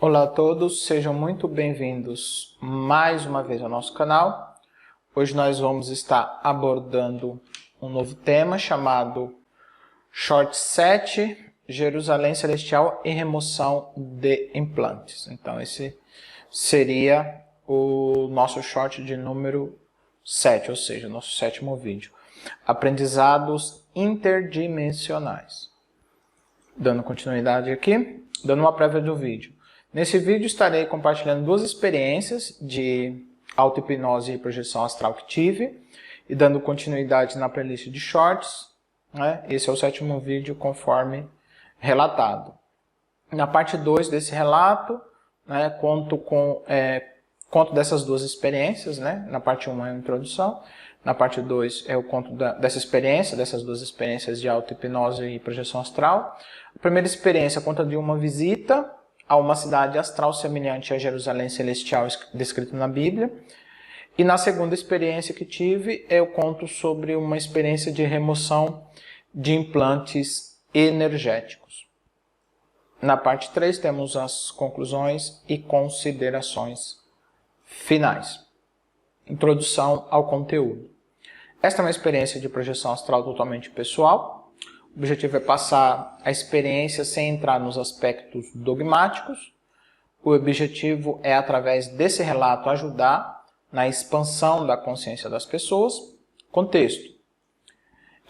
Olá a todos, sejam muito bem-vindos mais uma vez ao nosso canal. Hoje nós vamos estar abordando um novo tema chamado Short 7, Jerusalém Celestial e Remoção de Implantes. Então esse seria o nosso short de número 7, ou seja, o nosso sétimo vídeo. Aprendizados interdimensionais. Dando continuidade aqui, dando uma prévia do vídeo. Nesse vídeo estarei compartilhando duas experiências de auto-hipnose e projeção astral que tive e dando continuidade na playlist de shorts, né? Esse é o sétimo vídeo conforme relatado. Na parte 2 desse relato, né, conto dessas duas experiências, né? Na parte 1 é a introdução, na parte 2 é o conto dessas duas experiências de auto-hipnose e projeção astral. A primeira experiência conta de uma visita a uma cidade astral semelhante a Jerusalém Celestial descrito na Bíblia. E na segunda experiência que tive, eu conto sobre uma experiência de remoção de implantes energéticos. Na parte 3 temos as conclusões e considerações finais. Introdução ao conteúdo. Esta é uma experiência de projeção astral totalmente pessoal. O objetivo é passar a experiência sem entrar nos aspectos dogmáticos. O objetivo é, através desse relato, ajudar na expansão da consciência das pessoas. Contexto.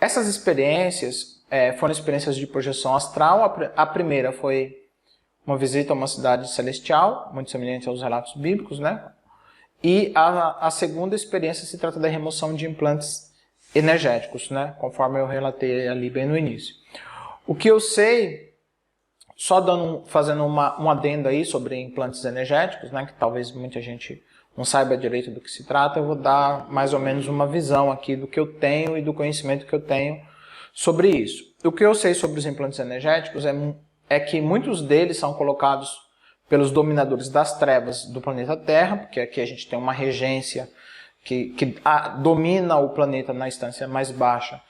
Essas experiências foram experiências de projeção astral. A primeira foi uma visita a uma cidade celestial, muito semelhante aos relatos bíblicos, né? E a segunda experiência se trata da remoção de implantes energéticos, né? Conforme eu relatei ali bem no início. O que eu sei, só fazendo um adendo aí sobre implantes energéticos, né? Que talvez muita gente não saiba direito do que se trata, eu vou dar mais ou menos uma visão aqui do que eu tenho e do conhecimento que eu tenho sobre isso. O que eu sei sobre os implantes energéticos é que muitos deles são colocados pelos dominadores das trevas do planeta Terra, porque aqui a gente tem uma regência que domina o planeta na instância mais baixa,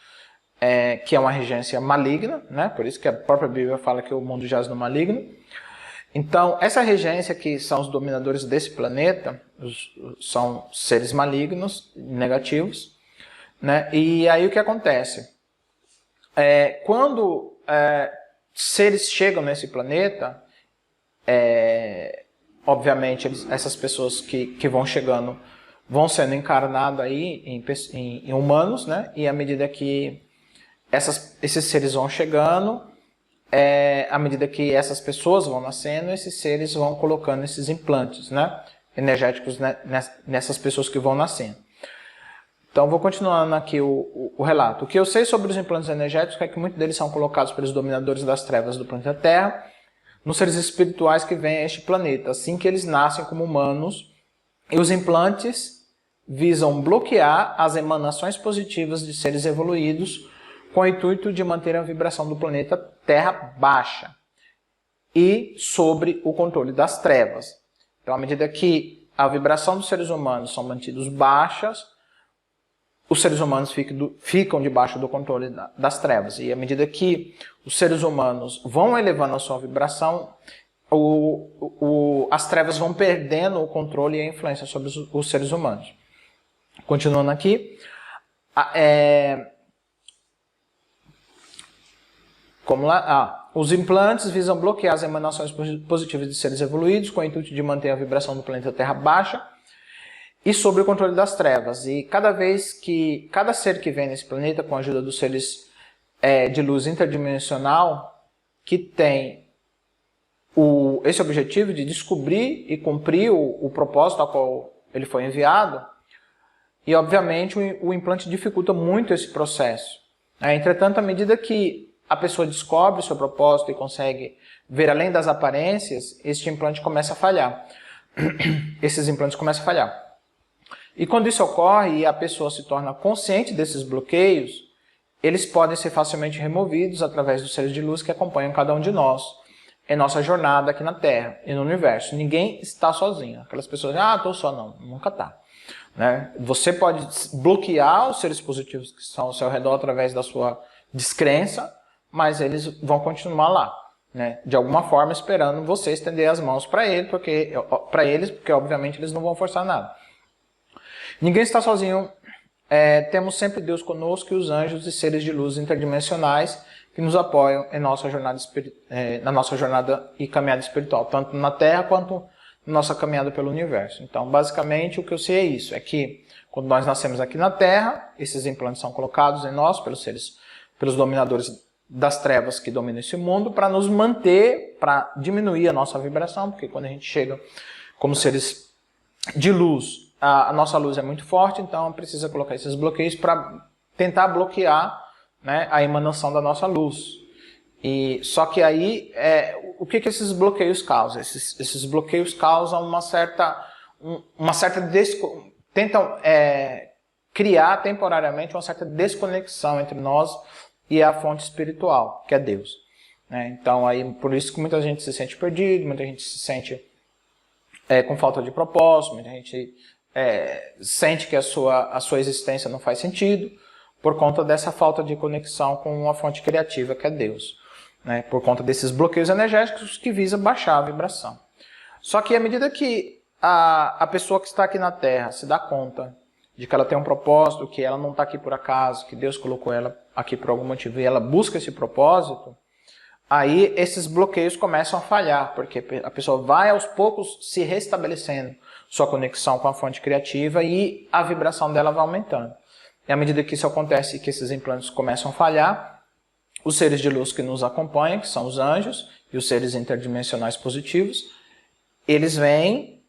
que é uma regência maligna, né? Por isso que a própria Bíblia fala que o mundo jaz no maligno. Então, essa regência, que são os dominadores desse planeta, são seres malignos, negativos, né? E aí o que acontece? Quando seres chegam nesse planeta, obviamente essas pessoas que vão chegando vão sendo encarnados aí em humanos, né? E à medida que esses seres vão chegando, à medida que essas pessoas vão nascendo, esses seres vão colocando esses implantes, né, energéticos, né, nessas pessoas que vão nascendo. Então, vou continuando aqui o relato. O que eu sei sobre os implantes energéticos é que muitos deles são colocados pelos dominadores das trevas do planeta Terra, nos seres espirituais que vêm a este planeta, assim que eles nascem como humanos. E os implantes visam bloquear as emanações positivas de seres evoluídos com o intuito de manter a vibração do planeta Terra baixa e sobre o controle das trevas. Então, à medida que a vibração dos seres humanos são mantidos baixas, os seres humanos ficam debaixo do controle das trevas. E à medida que os seres humanos vão elevando a sua vibração, as trevas vão perdendo o controle e a influência sobre os seres humanos. Continuando aqui, os implantes visam bloquear as emanações positivas de seres evoluídos com o intuito de manter a vibração do planeta Terra baixa e sob o controle das trevas. E cada ser que vem nesse planeta, com a ajuda dos seres de luz interdimensional, que tem esse objetivo de descobrir e cumprir o propósito ao qual ele foi enviado, e obviamente o implante dificulta muito esse processo. Entretanto, à medida que a pessoa descobre o seu propósito e consegue ver além das aparências, este implante começa a falhar. Esses implantes começam a falhar. E quando isso ocorre e a pessoa se torna consciente desses bloqueios, eles podem ser facilmente removidos através dos seres de luz que acompanham cada um de nós em nossa jornada aqui na Terra e no Universo. Ninguém está sozinho. Aquelas pessoas dizem, estou só. Não, nunca está. Né? Você pode bloquear os seres positivos que estão ao seu redor através da sua descrença, mas eles vão continuar lá. né? De alguma forma esperando você estender as mãos para eles, porque obviamente eles não vão forçar nada. Ninguém está sozinho. Temos sempre Deus conosco e os anjos e seres de luz interdimensionais que nos apoiam em na nossa jornada e caminhada espiritual, tanto na Terra quanto na nossa caminhada pelo universo. Então, basicamente, o que eu sei é isso, é que quando nós nascemos aqui na Terra, esses implantes são colocados em nós pelos dominadores das trevas que dominam esse mundo, para nos manter, para diminuir a nossa vibração, porque quando a gente chega como seres de luz, a nossa luz é muito forte, então precisa colocar esses bloqueios para tentar bloquear, né, a emanação da nossa luz. Só que aí, o que esses bloqueios causam? Esses bloqueios causam tentam criar temporariamente uma certa desconexão entre nós e a fonte espiritual, que é Deus. Então, aí, por isso que muita gente se sente perdido, muita gente se sente com falta de propósito, muita gente sente que a sua existência não faz sentido, por conta dessa falta de conexão com a fonte criativa, que é Deus. Né? Por conta desses bloqueios energéticos que visam baixar a vibração. Só que à medida que a pessoa que está aqui na Terra se dá conta de que ela tem um propósito, que ela não está aqui por acaso, que Deus colocou ela aqui por algum motivo, e ela busca esse propósito, aí esses bloqueios começam a falhar, porque a pessoa vai aos poucos se restabelecendo sua conexão com a fonte criativa e a vibração dela vai aumentando. E à medida que isso acontece e que esses implantes começam a falhar, os seres de luz que nos acompanham, que são os anjos e os seres interdimensionais positivos, eles vêm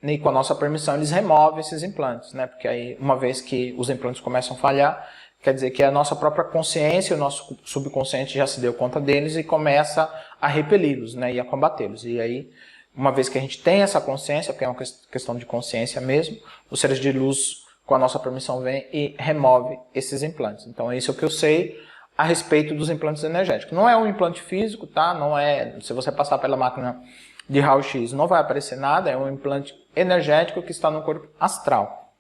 e com a nossa permissão eles removem esses implantes, né? Porque aí, uma vez que os implantes começam a falhar, quer dizer que a nossa própria consciência, o nosso subconsciente já se deu conta deles e começa a repeli-los, né? E a combatê-los. E aí, uma vez que a gente tem essa consciência, porque é uma questão de consciência mesmo, os seres de luz, com a nossa permissão, vem e remove esses implantes. Então, é isso que eu sei a respeito dos implantes energéticos. Não é um implante físico, tá? Não é, se você passar pela máquina de raio-x, não vai aparecer nada, é um implante energético que está no corpo astral.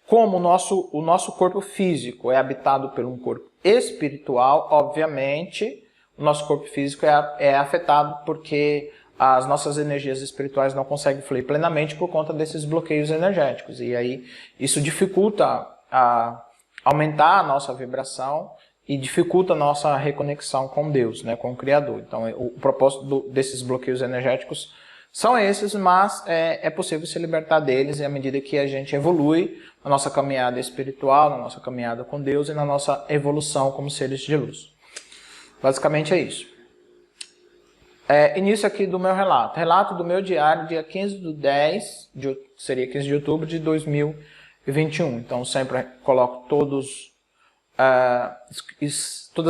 Como o nosso corpo físico é habitado por um corpo espiritual, obviamente, o nosso corpo físico é afetado porque as nossas energias espirituais não conseguem fluir plenamente por conta desses bloqueios energéticos. E aí isso dificulta aumentar a nossa vibração e dificulta a nossa reconexão com Deus, né, com o Criador. Então o propósito desses bloqueios energéticos são esses, mas é possível se libertar deles à medida que a gente evolui na nossa caminhada espiritual, na nossa caminhada com Deus e na nossa evolução como seres de luz. Basicamente é isso. Início aqui do meu relato. Relato do meu diário, dia 15/10, seria 15 de outubro de 2021. Então sempre coloco todas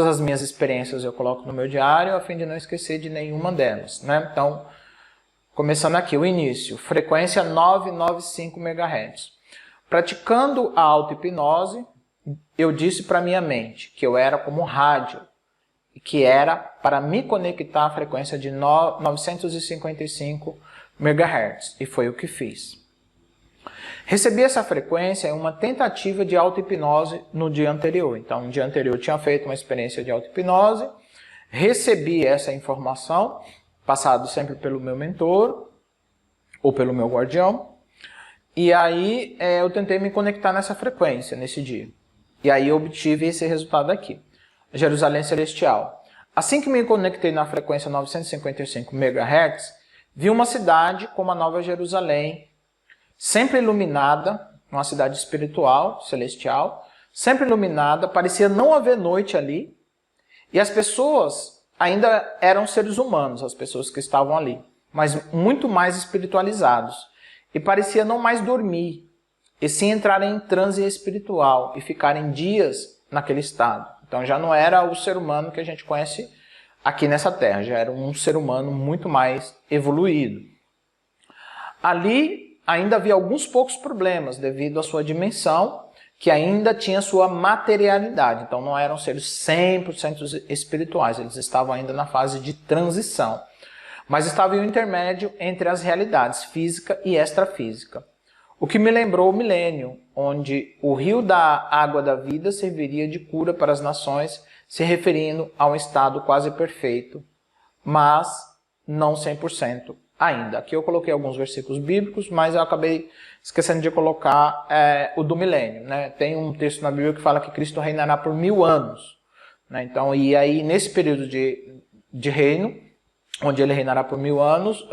as minhas experiências eu coloco no meu diário, a fim de não esquecer de nenhuma delas, né? Então, começando aqui, o início. Frequência 995 MHz. Praticando a auto-hipnose, eu disse para minha mente que eu era como rádio, que era para me conectar à frequência de 955 MHz. E foi o que fiz. Recebi essa frequência em uma tentativa de auto-hipnose no dia anterior. Então, no dia anterior eu tinha feito uma experiência de auto-hipnose, recebi essa informação, passado sempre pelo meu mentor, ou pelo meu guardião, e aí eu tentei me conectar nessa frequência, nesse dia. E aí eu obtive esse resultado aqui. Jerusalém Celestial. Assim que me conectei na frequência 955 MHz, vi uma cidade como a Nova Jerusalém, sempre iluminada, uma cidade espiritual, celestial, sempre iluminada, parecia não haver noite ali, e as pessoas ainda eram seres humanos, as pessoas que estavam ali, mas muito mais espiritualizados, e parecia não mais dormir, e sim entrarem em transe espiritual, e ficarem dias naquele estado. Então já não era o ser humano que a gente conhece aqui nessa Terra, já era um ser humano muito mais evoluído. Ali ainda havia alguns poucos problemas devido à sua dimensão, que ainda tinha sua materialidade. Então não eram seres 100% espirituais, eles estavam ainda na fase de transição. Mas estava em um intermédio entre as realidades física e extrafísica. O que me lembrou o milênio, onde o rio da água da vida serviria de cura para as nações, se referindo a um estado quase perfeito, mas não 100% ainda. Aqui eu coloquei alguns versículos bíblicos, mas eu acabei esquecendo de colocar o do milênio, né? Tem um texto na Bíblia que fala que Cristo reinará por 1000 anos. Né? Então, e aí nesse período de reino, onde ele reinará por 1000 anos,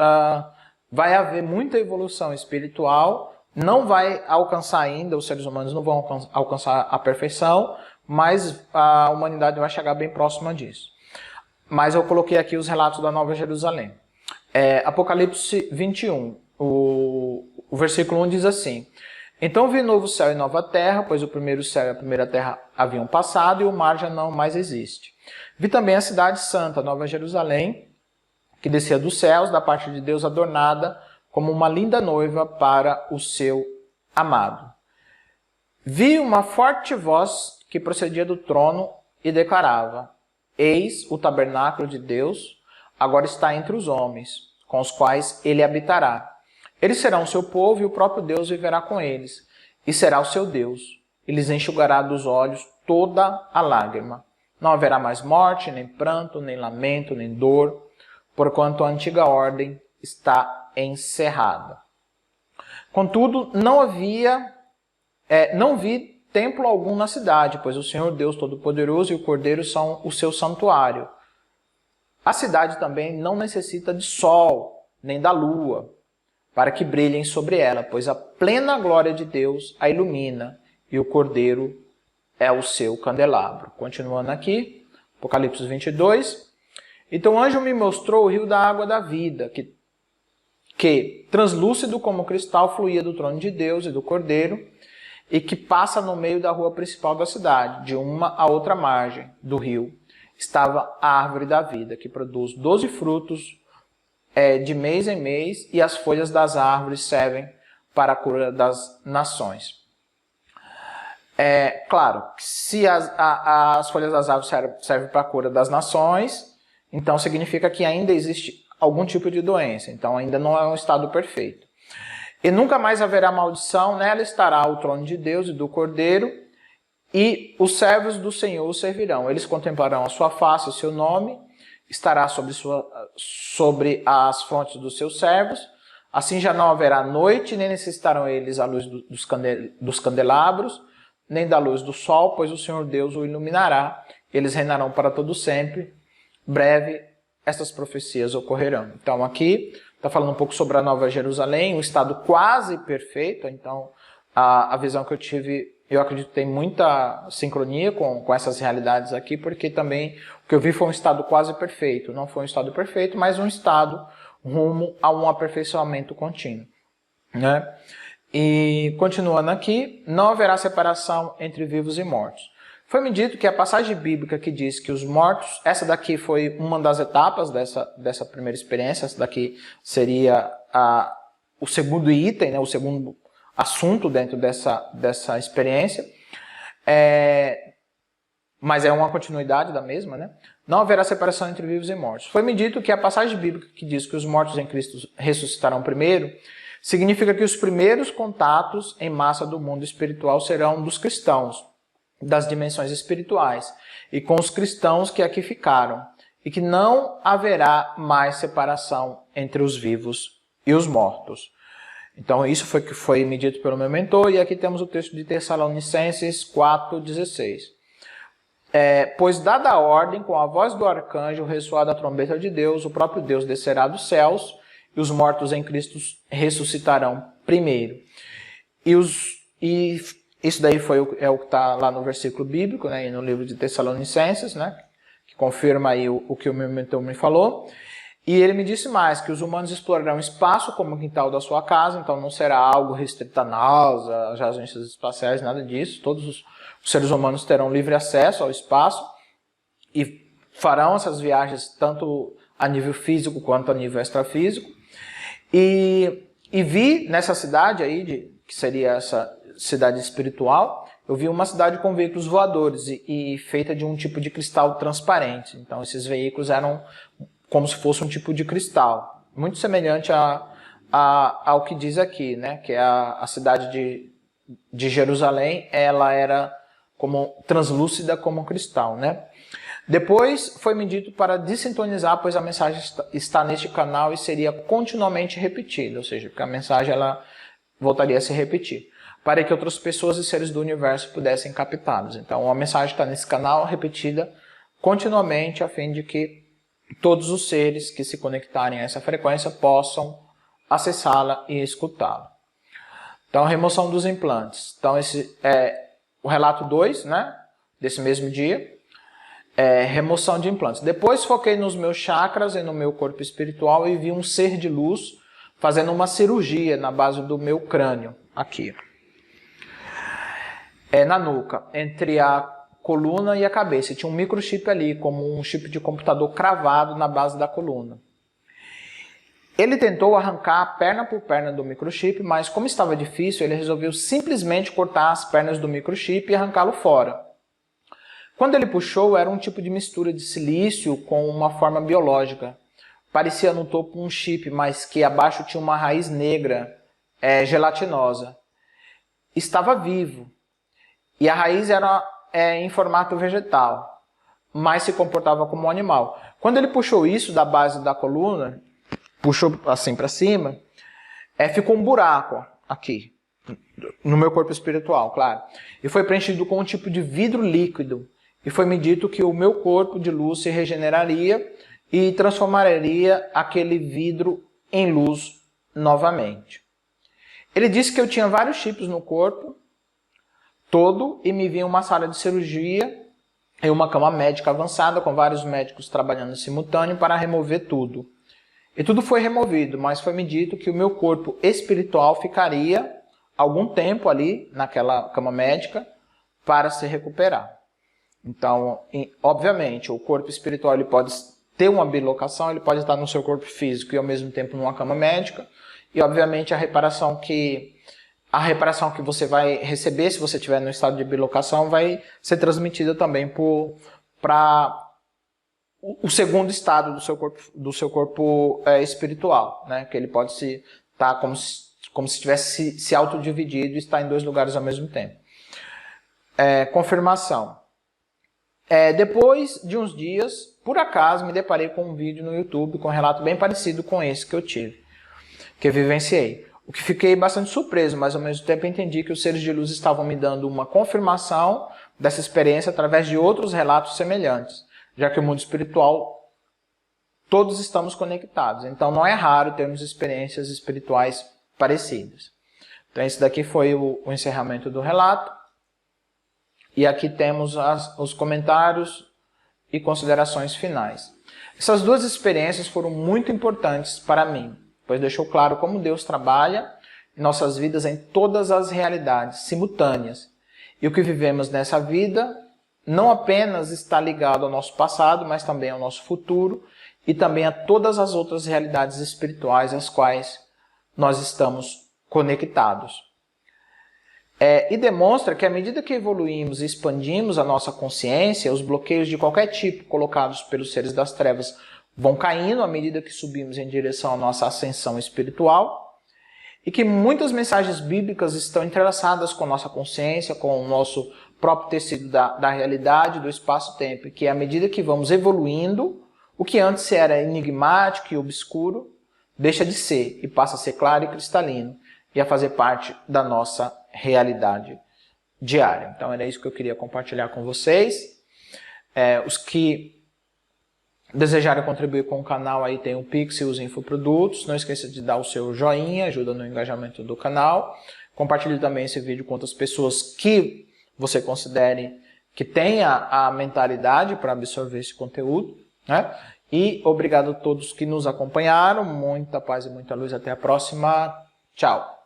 vai haver muita evolução espiritual, não vai alcançar ainda, os seres humanos não vão alcançar a perfeição, mas a humanidade vai chegar bem próxima disso. Mas eu coloquei aqui os relatos da Nova Jerusalém. Apocalipse 21, o versículo 1 diz assim: Então vi novo céu e nova terra, pois o primeiro céu e a primeira terra haviam passado e o mar já não mais existe. Vi também a cidade santa, Nova Jerusalém, que descia dos céus, da parte de Deus, adornada como uma linda noiva para o seu amado. Vi uma forte voz que procedia do trono e declarava: Eis o tabernáculo de Deus, agora está entre os homens, com os quais ele habitará. Eles serão o seu povo e o próprio Deus viverá com eles, e será o seu Deus. E lhes enxugará dos olhos toda a lágrima. Não haverá mais morte, nem pranto, nem lamento, nem dor, porquanto a antiga ordem está encerrada. Contudo, não vi templo algum na cidade, pois o Senhor Deus Todo-Poderoso e o Cordeiro são o seu santuário. A cidade também não necessita de sol, nem da lua, para que brilhem sobre ela, pois a plena glória de Deus a ilumina, e o Cordeiro é o seu candelabro. Continuando aqui, Apocalipse 22. Então o anjo me mostrou o rio da água da vida, que translúcido como cristal, fluía do trono de Deus e do Cordeiro, e que passa no meio da rua principal da cidade, de uma a outra margem do rio. Estava a árvore da vida, que produz 12 frutos de mês em mês, e as folhas das árvores servem para a cura das nações. Claro, se as folhas das árvores servem para a cura das nações, então significa que ainda existe algum tipo de doença, então ainda não é um estado perfeito. E nunca mais haverá maldição, nela estará o trono de Deus e do Cordeiro, e os servos do Senhor o servirão. Eles contemplarão a sua face, o seu nome, estará sobre as frontes dos seus servos. Assim já não haverá noite, nem necessitarão eles a luz dos candelabros, nem da luz do sol, pois o Senhor Deus o iluminará. Eles reinarão para todo sempre. Breve, essas profecias ocorrerão. Então aqui está falando um pouco sobre a Nova Jerusalém, um estado quase perfeito. Então a visão que eu tive, eu acredito que tem muita sincronia com essas realidades aqui, porque também o que eu vi foi um estado quase perfeito. Não foi um estado perfeito, mas um estado rumo a um aperfeiçoamento contínuo, né? E continuando aqui, não haverá separação entre vivos e mortos. Foi-me dito que a passagem bíblica que diz que os mortos, essa daqui foi uma das etapas dessa primeira experiência, essa daqui seria o segundo item, né, o segundo assunto dentro dessa experiência, mas é uma continuidade da mesma, né? Não haverá separação entre vivos e mortos. Foi-me dito que a passagem bíblica que diz que os mortos em Cristo ressuscitarão primeiro, significa que os primeiros contatos em massa do mundo espiritual serão dos cristãos, das dimensões espirituais, e com os cristãos que aqui ficaram, e que não haverá mais separação entre os vivos e os mortos. Então isso foi que foi me dito pelo meu mentor, e aqui temos o texto de Tessalonicenses 4,16. Pois dada a ordem, com a voz do arcanjo, ressoada a trombeta de Deus, o próprio Deus descerá dos céus, e os mortos em Cristo ressuscitarão primeiro. E isso daí é o que está lá no versículo bíblico, né, e no livro de Tessalonicenses, né, que confirma aí o que o meu mentor me falou. E ele me disse mais, que os humanos explorarão espaço como o quintal da sua casa, então não será algo restrito a NASA, às agências espaciais, nada disso. Todos os seres humanos terão livre acesso ao espaço e farão essas viagens tanto a nível físico quanto a nível extrafísico. E vi nessa cidade aí, que seria essa cidade espiritual, eu vi uma cidade com veículos voadores e feita de um tipo de cristal transparente. Então esses veículos eram como se fosse um tipo de cristal, muito semelhante ao que diz aqui, né? Que a cidade de Jerusalém, ela era como translúcida como um cristal, né? Depois foi me dito para desintonizar, pois a mensagem está neste canal e seria continuamente repetida, ou seja, que a mensagem ela voltaria a se repetir, para que outras pessoas e seres do universo pudessem captá-los. Então a mensagem está nesse canal repetida continuamente, a fim de que todos os seres que se conectarem a essa frequência possam acessá-la e escutá-la. Então, remoção dos implantes. Então, esse é o relato 2, né, desse mesmo dia. Remoção de implantes. Depois foquei nos meus chakras e no meu corpo espiritual e vi um ser de luz fazendo uma cirurgia na base do meu crânio, aqui. Na nuca, entre a coluna e a cabeça. Tinha um microchip ali, como um chip de computador cravado na base da coluna. Ele tentou arrancar perna por perna do microchip, mas como estava difícil, ele resolveu simplesmente cortar as pernas do microchip e arrancá-lo fora. Quando ele puxou, era um tipo de mistura de silício com uma forma biológica. Parecia no topo um chip, mas que abaixo tinha uma raiz negra, gelatinosa. Estava vivo. E a raiz era em formato vegetal, mas se comportava como um animal. Quando ele puxou isso da base da coluna, puxou assim para cima, ficou um buraco aqui, no meu corpo espiritual, claro. E foi preenchido com um tipo de vidro líquido. E foi me dito que o meu corpo de luz se regeneraria e transformaria aquele vidro em luz novamente. Ele disse que eu tinha vários chips no corpo todo e me via em uma sala de cirurgia e uma cama médica avançada com vários médicos trabalhando em simultâneo para remover tudo. E tudo foi removido, mas foi me dito que o meu corpo espiritual ficaria algum tempo ali naquela cama médica para se recuperar. Então, obviamente, o corpo espiritual ele pode ter uma bilocação, ele pode estar no seu corpo físico e ao mesmo tempo numa cama médica. E obviamente a reparação que você vai receber se você estiver no estado de bilocação vai ser transmitida também para o segundo estado do seu corpo espiritual, né? Que ele pode estar como se tivesse se autodividido e estar em dois lugares ao mesmo tempo. Confirmação. Depois de uns dias, por acaso, me deparei com um vídeo no YouTube com um relato bem parecido com esse que eu tive, que eu vivenciei. O que fiquei bastante surpreso, mas ao mesmo tempo entendi que os seres de luz estavam me dando uma confirmação dessa experiência através de outros relatos semelhantes, já que o mundo espiritual, todos estamos conectados. Então não é raro termos experiências espirituais parecidas. Então esse daqui foi o encerramento do relato. E aqui temos os comentários e considerações finais. Essas duas experiências foram muito importantes para mim, pois deixou claro como Deus trabalha em nossas vidas em todas as realidades simultâneas. E o que vivemos nessa vida não apenas está ligado ao nosso passado, mas também ao nosso futuro e também a todas as outras realidades espirituais às quais nós estamos conectados. E demonstra que à medida que evoluímos e expandimos a nossa consciência, os bloqueios de qualquer tipo colocados pelos seres das trevas vão caindo à medida que subimos em direção à nossa ascensão espiritual e que muitas mensagens bíblicas estão entrelaçadas com a nossa consciência, com o nosso próprio tecido da realidade, do espaço-tempo, e que à medida que vamos evoluindo, o que antes era enigmático e obscuro deixa de ser e passa a ser claro e cristalino e a fazer parte da nossa realidade diária. Então era isso que eu queria compartilhar com vocês. Os que desejarem contribuir com o canal, aí tem o Pix e os infoprodutos. Não esqueça de dar o seu joinha, ajuda no engajamento do canal. Compartilhe também esse vídeo com outras pessoas que você considere que tenha a mentalidade para absorver esse conteúdo, né? E obrigado a todos que nos acompanharam. Muita paz e muita luz. Até a próxima. Tchau.